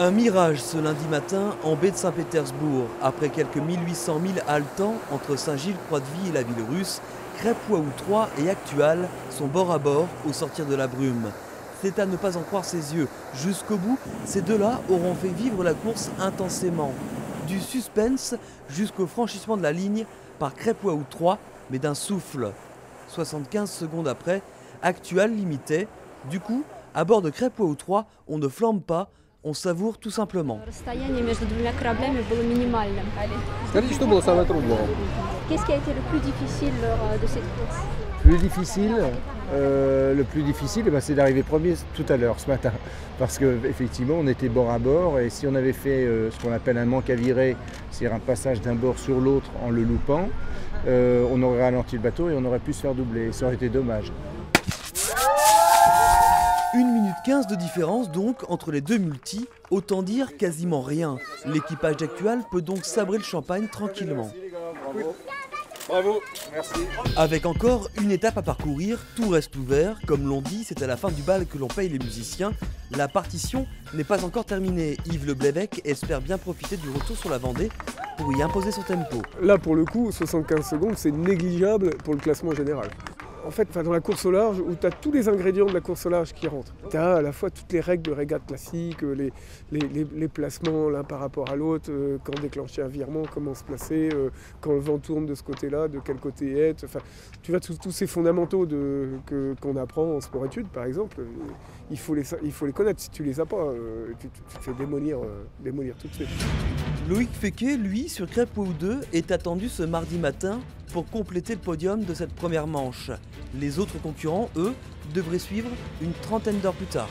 Un mirage ce lundi matin en baie de Saint-Pétersbourg. Après quelques 1800 milles haletants entre Saint-Gilles-Croix-de-Vie et la ville russe, Crêpe-Waou 3 et Actual sont bord à bord au sortir de la brume. C'est à ne pas en croire ses yeux. Jusqu'au bout, ces deux-là auront fait vivre la course intensément. Du suspense jusqu'au franchissement de la ligne par Crêpe-Waou 3, mais d'un souffle. 75 secondes après, Actual l'imitait. Du coup, à bord de Crêpe-Waou 3, on ne flambe pas, on savoure tout simplement. Расстояние между двумя кораблями было минимальным. Скажите, что было самое трудное? Qu'est-ce qui a été le plus difficile lors de cette course? Le plus difficile, c'est d'arriver premier tout à l'heure, ce matin. Parce qu'effectivement, on était bord à bord et si on avait fait ce qu'on appelle un manque à virer, c'est-à-dire un passage d'un bord sur l'autre en le loupant, on aurait ralenti le bateau et on aurait pu se faire doubler. Ça aurait été dommage. 1 minute 15 de différence donc entre les deux multis, autant dire quasiment rien. L'équipage d'Actual peut donc sabrer le champagne tranquillement. Bravo, merci. Avec encore une étape à parcourir, tout reste ouvert. Comme l'on dit, c'est à la fin du bal que l'on paye les musiciens. La partition n'est pas encore terminée. Yves Le Blévec espère bien profiter du retour sur la Vendée pour y imposer son tempo. Là, pour le coup, 75 secondes, c'est négligeable pour le classement général. En fait, dans la course au large, où tu as tous les ingrédients de la course au large qui rentrent. Tu as à la fois toutes les règles de régate classique, les placements l'un par rapport à l'autre, quand déclencher un virement, comment se placer, quand le vent tourne de ce côté-là, de quel côté être. Enfin, tu vois, tous ces fondamentaux qu'on apprend en sport-études, par exemple, il faut les connaître. Si tu les as pas, tu te fais démolir tout de suite. Loïc Féquet, lui, sur Crêpe-Waou 2, est attendu ce mardi matin pour compléter le podium de cette première manche. Les autres concurrents, eux, devraient suivre une trentaine d'heures plus tard.